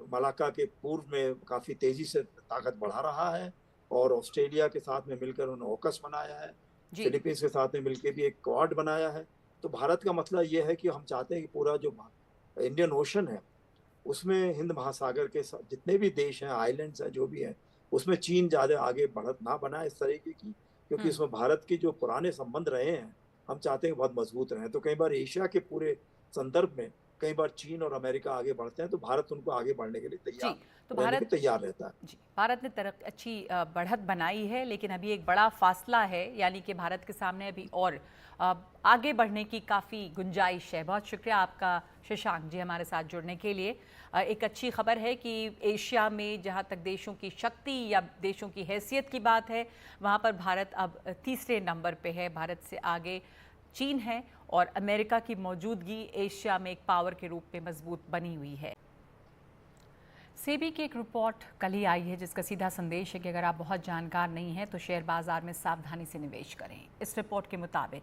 मलाक्का के पूर्व में काफ़ी तेज़ी से ताकत बढ़ा रहा है और ऑस्ट्रेलिया के साथ में मिलकर उन्होंने ऑकस बनाया है, फिलीपींस के साथ में मिलकर भी एक क्वाड बनाया है। तो भारत का मतलब ये है कि हम चाहते हैं कि पूरा जो इंडियन ओशन है उसमें हिंद महासागर के जितने भी देश हैं, आइलैंड्स हैं, जो भी हैं, उसमें चीन ज़्यादा आगे बढ़त ना बनाए इस तरीके की, क्योंकि इसमें भारत के जो पुराने संबंध रहे हैं हम चाहते हैं बहुत मजबूत रहें। तो कई बार एशिया के पूरे संदर्भ में कई बार चीन और अमेरिका आगे बढ़ते हैं तो भारत उनको आगे बढ़ने के लिए तैयार रहता है। जी, भारत ने अच्छी बढ़त बनाई है, लेकिन अभी एक बड़ा फासला है, यानी कि भारत के सामने अभी और आगे बढ़ने की काफ़ी गुंजाइश है। बहुत शुक्रिया आपका शशांक जी हमारे साथ जुड़ने के लिए। एक अच्छी खबर है कि एशिया में जहां तक देशों की शक्ति या देशों की हैसियत की बात है वहां पर भारत अब तीसरे नंबर पे है। भारत से आगे चीन है और अमेरिका की मौजूदगी एशिया में एक पावर के रूप में मजबूत बनी हुई है। सेबी की एक रिपोर्ट कल ही आई है जिसका सीधा संदेश है कि अगर आप बहुत जानकार नहीं हैं तो शेयर बाजार में सावधानी से निवेश करें। इस रिपोर्ट के मुताबिक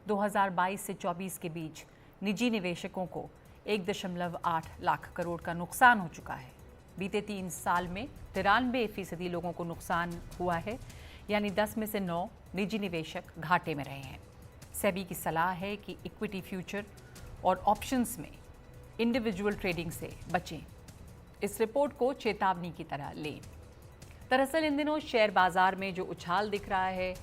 2022 से 24 के बीच निजी निवेशकों को 1.8 लाख करोड़ का नुकसान हो चुका है। बीते 3 साल में 93% लोगों को नुकसान हुआ है, यानी 10 में से 9 निजी निवेशक घाटे में रहे हैं। सेबी की सलाह है कि इक्विटी फ्यूचर और ऑप्शंस में इंडिविजुअल ट्रेडिंग से बचें। इस रिपोर्ट को चेतावनी की तरह लें। दरअसल इन दिनों शेयर बाजार में जो उछाल दिख रहा है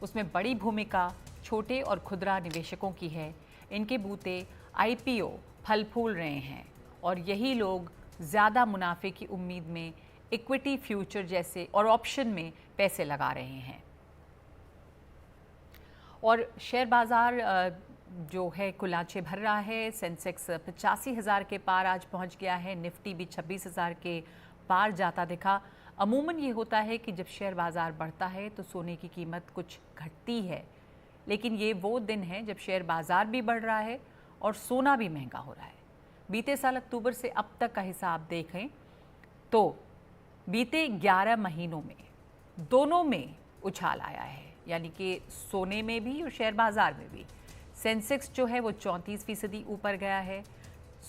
उसमें बड़ी भूमिका छोटे और खुदरा निवेशकों की है। इनके बूते IPO फल फूल रहे हैं और यही लोग ज़्यादा मुनाफे की उम्मीद में इक्विटी फ्यूचर जैसे और ऑप्शन में पैसे लगा रहे हैं। और शेयर बाज़ार जो है कुलाचे भर रहा है। सेंसेक्स 85,000 के पार आज पहुंच गया है। निफ्टी भी 26,000 के पार जाता दिखा। अमूमन ये होता है कि जब शेयर बाज़ार बढ़ता है तो सोने की कीमत कुछ घटती है, लेकिन ये वो दिन है जब शेयर बाज़ार भी बढ़ रहा है और सोना भी महंगा हो रहा है। बीते साल अक्टूबर से अब तक का हिसाब देखें तो बीते 11 महीनों में दोनों में उछाल आया है, यानी कि सोने में भी और शेयर बाज़ार में भी। सेंसेक्स जो है वो 34% ऊपर गया है,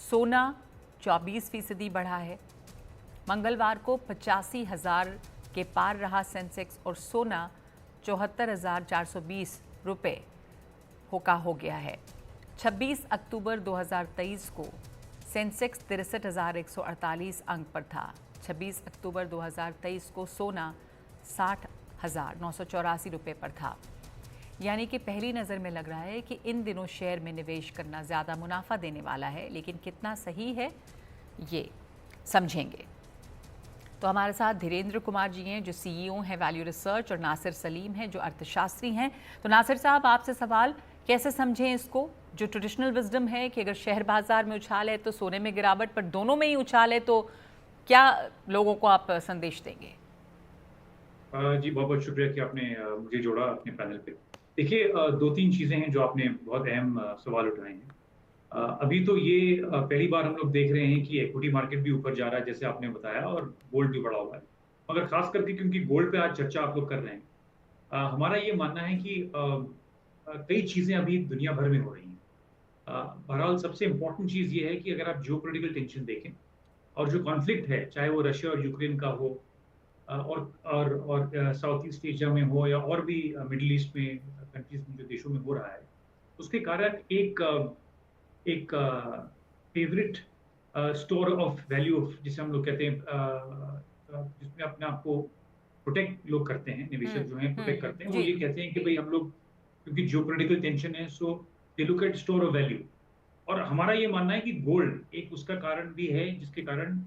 सोना 24% बढ़ा है। मंगलवार को 85,000 के पार रहा सेंसेक्स और सोना 74,420 रुपये हो गया है। 26 अक्टूबर 2023 को सेंसेक्स 63,148 अंक पर था। 26 अक्टूबर 2023 को सोना 60,984 रुपये पर था। यानी कि पहली नज़र में लग रहा है कि इन दिनों शेयर में निवेश करना ज़्यादा मुनाफा देने वाला है, लेकिन कितना सही है ये समझेंगे। तो हमारे साथ धीरेन्द्र कुमार जी हैं जो CEO हैं वैल्यू रिसर्च, और नासिर सलीम हैं जो अर्थशास्त्री हैं। तो नासिर साहब, आपसे सवाल, कैसे समझें इसको? जो ट्रेडिशनल विजडम है कि अगर शेयर बाज़ार में उछाल है तो सोने में गिरावट, पर दोनों में ही उछाल है, तो क्या लोगों को आप संदेश देंगे? जी बहुत बहुत शुक्रिया कि आपने मुझे जोड़ा अपने पैनल पे। देखिए, 2-3 चीज़ें हैं जो आपने बहुत अहम सवाल उठाए हैं। अभी तो ये पहली बार हम लोग देख रहे हैं कि इक्विटी मार्केट भी ऊपर जा रहा है जैसे आपने बताया, और गोल्ड भी बढ़ा हुआ है। मगर खास करके क्योंकि गोल्ड पे आज चर्चा आप लोग कर रहे हैं, हमारा ये मानना है कि कई चीज़ें अभी दुनिया भर में हो रही हैं। बहरहाल सबसे इम्पोर्टेंट चीज़ ये है कि अगर आप जियोपॉलिटिकल टेंशन देखें और जो कॉन्फ्लिक्ट है, चाहे वो रशिया और यूक्रेन का हो, और साउथ ईस्ट एशिया में हो या और भी मिडिल ईस्ट में कंट्रीज में जो देशों में हो रहा है, उसके कारण एक फेवरेट स्टोर ऑफ वैल्यू जिसे हम लोग कहते हैं, जिसमें अपने आप को प्रोटेक्ट लोग करते हैं, निवेशक जो हैं प्रोटेक्ट करते हैं, वो ये कहते हैं कि भाई हम लोग क्योंकि जियोपॉलिटिकल टेंशन है, so they look at store of value. और हमारा ये मानना है कि गोल्ड एक उसका कारण भी है, जिसके कारण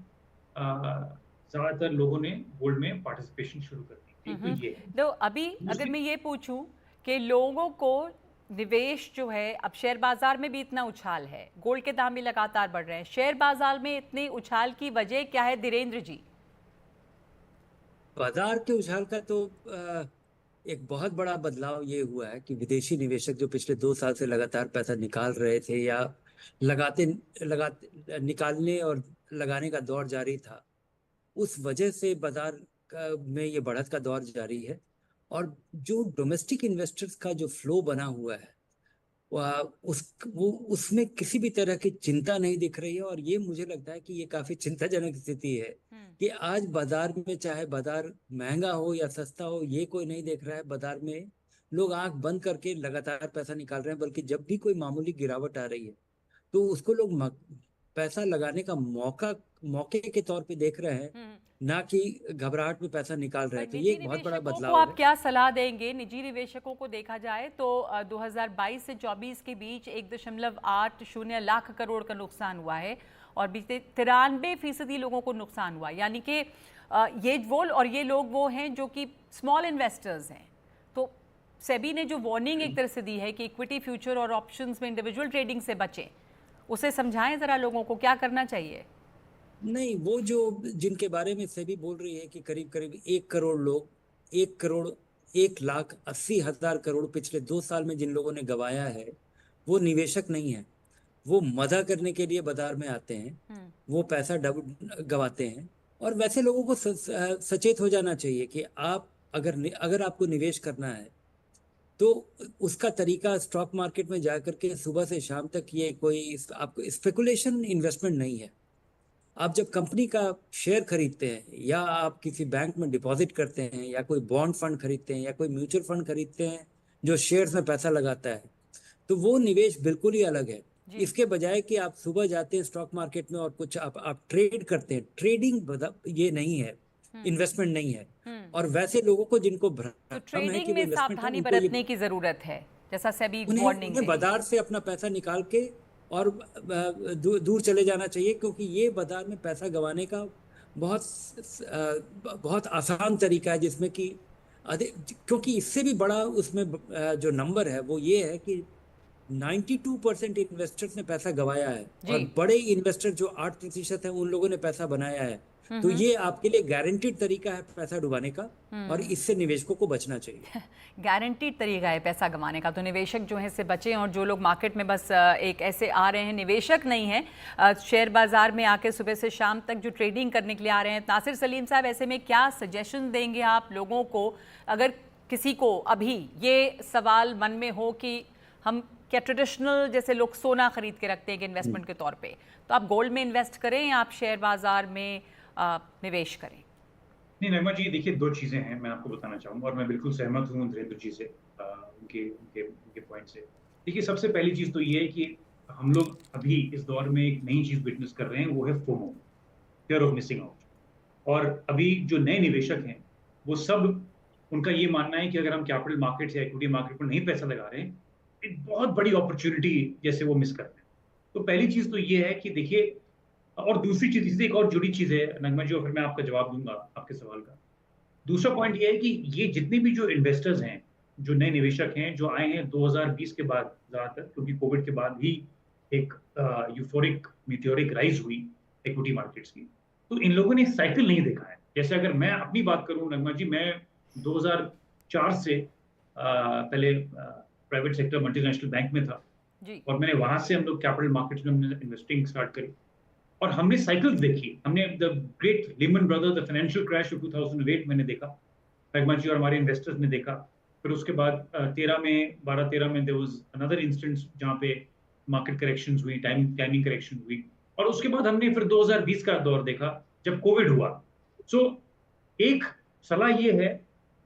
ज्यादातर लोगों ने गोल्ड में पार्टिसिपेशन शुरू कर दी। एक तो ये है। तो अभी अगर मैं ये पूछूं कि लोगों को निवेश जो है, अब शेयर बाजार में भी इतना उछाल है, गोल्ड के दाम भी लगातार बढ़ रहे हैं, शेयर बाजार में इतने उछाल की वजह क्या है धीरेन्द्र जी? बाजार के उछाल का तो एक बहुत बड़ा बदलाव ये हुआ है कि विदेशी निवेशक जो पिछले 2 साल से लगातार पैसा निकाल रहे थे या लगाते निकालने और लगाने का दौर जारी था, उस वजह से बाजार में ये बढ़त का दौर जारी है। और जो डोमेस्टिक इन्वेस्टर्स का जो फ्लो बना हुआ है उसमें किसी भी तरह की चिंता नहीं दिख रही है। और ये मुझे लगता है कि ये काफी चिंताजनक स्थिति है कि आज बाजार में चाहे बाजार महंगा हो या सस्ता हो, ये कोई नहीं देख रहा है। बाजार में लोग आंख बंद करके लगातार पैसा निकाल रहे हैं, बल्कि जब भी कोई मामूली गिरावट आ रही है तो उसको लोग पैसा लगाने का मौके के तौर पे देख रहे हैं, ना कि घबराहट में पैसा निकाल रहे हैं। तो ये एक बहुत बड़ा बदलाव है। आप क्या सलाह देंगे निजी निवेशकों को? देखा जाए तो 2022 से 24 के बीच 1.80 लाख करोड़ का नुकसान हुआ है और बीते 93% लोगों को नुकसान हुआ। यानी कि ये लोग वो हैं जो कि स्मॉल इन्वेस्टर्स हैं। तो सेबी ने जो वार्निंग एक तरह से दी है कि इक्विटी, फ्यूचर और ऑप्शंस में इंडिविजुअल ट्रेडिंग से बचें, उसे समझाएं जरा लोगों को, क्या करना चाहिए? नहीं, वो जो जिनके बारे में सेबी बोल रही है कि करीब करीब 1 करोड़ लोग, 1,80,00,000 करोड़ पिछले 2 साल में जिन लोगों ने गंवाया है, वो निवेशक नहीं है। वो मदा करने के लिए बाजार में आते हैं, वो पैसा गंवाते हैं। और वैसे लोगों को सचेत हो जाना चाहिए कि आप अगर आपको निवेश करना है तो उसका तरीका स्टॉक मार्केट में जाकर के सुबह से शाम तक ये कोई आपको स्पेकुलेशन इन्वेस्टमेंट नहीं है। आप जब कंपनी का शेयर खरीदते हैं या आप किसी बैंक में डिपॉजिट करते हैं या कोई बॉन्ड फंड खरीदते हैं या कोई म्यूचुअल फंड खरीदते हैं जो शेयर्स में पैसा लगाता है, तो वो निवेश बिल्कुल ही अलग है। इसके बजाय कि आप सुबह जाते हैं स्टॉक मार्केट में और कुछ आप ट्रेड करते हैं, ट्रेडिंग ये नहीं है, इन्वेस्टमेंट नहीं है। और वैसे लोगों को जिनको तो ट्रेडिंग में सावधानी बरतने की जरूरत है, जैसा सेबी वार्निंग उन्हें बाजार से अपना पैसा निकाल के और दूर चले जाना चाहिए, क्योंकि ये बाजार में पैसा गंवाने का बहुत आसान तरीका है, जिसमें कि क्योंकि इससे भी बड़ा उसमें जो नंबर है वो ये है कि 92% इन्वेस्टर्स ने पैसा गंवाया है और बड़े इन्वेस्टर जो 8% है उन लोगों ने पैसा बनाया है। तो ये आपके लिए गारंटीड तरीका है पैसा डुबाने का और इससे निवेशकों को बचना चाहिए। गारंटीड तरीका है पैसा गंवाने का, तो निवेशक जो है इससे बचें। और जो लोग मार्केट में बस एक ऐसे आ रहे हैं, निवेशक नहीं है, शेयर बाजार में आके सुबह से शाम तक जो ट्रेडिंग करने के लिए आ रहे हैं, नासिर सलीम साहब, ऐसे में क्या सजेशन देंगे आप लोगों को? अगर किसी को अभी ये सवाल मन में हो कि हम क्या ट्रेडिशनल जैसे लोग सोना खरीद के रखते हैं कि इन्वेस्टमेंट के तौर पे, तो आप गोल्ड में इन्वेस्ट करें या आप शेयर बाजार में निवेश करें? नहीं नगमा जी, देखिए 2 चीज़ें हैं, मैं आपको बताना चाहूँगा और मैं बिल्कुल सहमत हूँ धीरेन्द्र जी से, उनके पॉइंट से। देखिए सबसे पहली चीज़ तो ये है कि हम लोग अभी इस दौर में एक नई चीज़ विटनेस कर रहे हैं, वो है FOMO, fear of missing out. और अभी जो नए निवेशक हैं वो सब, उनका ये मानना है कि अगर हम कैपिटल मार्केट या इक्विटी मार्केट पर नहीं पैसा लगा रहे हैं, एक बहुत बड़ी अपॉर्चुनिटी जैसे वो मिस कर रहे हैं। तो पहली चीज़ तो ये है कि देखिए, और दूसरी चीज़, इससे एक और जुड़ी चीज़ है नगमा जी, और फिर मैं आपका जवाब दूंगा आपके सवाल का। दूसरा पॉइंट ये है कि ये जितने भी जो इन्वेस्टर्स हैं, जो नए निवेशक हैं, जो आए हैं 2020 के बाद ज़्यादातर, क्योंकि कोविड के बाद ही एक यूफोरिक मीटियोरिक राइज हुई इक्विटी मार्केट्स की, तो इन लोगों ने साइकिल नहीं देखा है। जैसे अगर मैं अपनी बात करूँ नगमा जी, मैं 2004 से पहले प्राइवेट सेक्टर मल्टीनेशनल बैंक में था और मैंने वहाँ से हम लोग कैपिटल मार्केट्स में इन्वेस्टिंग स्टार्ट करी। और हमने साइकिल्स देखी, हमने the great Lehman Brothers, the financial crash of 2008 मैंने देखा, रघुमान जी और हमारे इन्वेस्टर्स ने देखा। फिर उसके बाद 12-13 में देयर वाज अनदर इंस्टेंस जहाँ पे मार्केट करेक्शंस हुई, टाइमिंग करेक्शन हुई, और उसके बाद हमने फिर 2020 का दौर देखा जब कोविड हुआ। सो एक सलाह ये है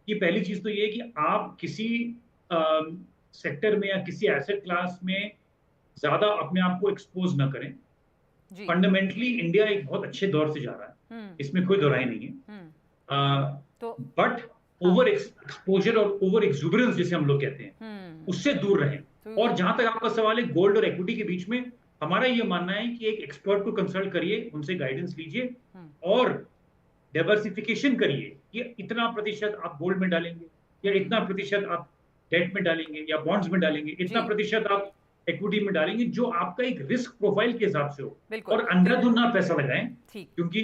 कि पहली चीज तो ये है कि आप किसी सेक्टर में या किसी एसेट क्लास में ज्यादा अपने आप को एक्सपोज ना करें। फंडामेंटली इंडिया एक बहुत अच्छे दौर से जा रहा है, इसमें कोई दोहराई नहीं है, बट ओवर एक्सपोजर और ओवर एक्सुबरेंस जिसे हम लोग कहते हैं उससे दूर रहें। और जहां तक आपका सवाल है गोल्ड और इक्विटी के बीच में, हमारा ये मानना है कि एक एक्सपर्ट को कंसल्ट करिए, उनसे गाइडेंस लीजिए और डाइवर्सिफिकेशन करिए कि इतना प्रतिशत आप गोल्ड में डालेंगे या इतना प्रतिशत आप डेट में डालेंगे या बॉन्ड्स में डालेंगे, इतना प्रतिशत आप इक्विटी में डालेंगे, जो आपका एक रिस्क प्रोफाइल के हिसाब से हो, और अंधाधुंध ना पैसा लगाएं। क्योंकि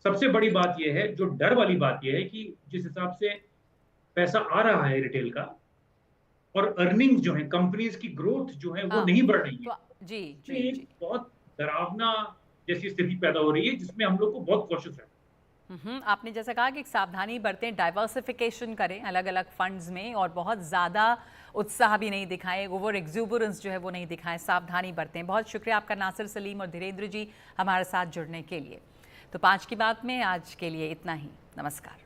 सबसे बड़ी बात यह है, जो डर वाली बात यह है कि जिस हिसाब से पैसा आ रहा है रिटेल का और अर्निंग्स जो है, कंपनीज की ग्रोथ जो है वो नहीं बढ़ रही है, एक बहुत डरावना जैसी स्थिति पैदा हो रही है जिसमें हम लोग को बहुत कॉशियस रहना। आपने जैसा कहा कि एक सावधानी बरतें, डाइवर्सिफिकेशन करें अलग अलग फंड्स में, और बहुत ज़्यादा उत्साह भी नहीं दिखाएं, ओवर एक्सूबरेंस जो है वो नहीं दिखाएं, सावधानी बरतें। बहुत शुक्रिया आपका नासिर सलीम और धीरेन्द्र जी हमारे साथ जुड़ने के लिए। तो 5 की बात में आज के लिए इतना ही। नमस्कार।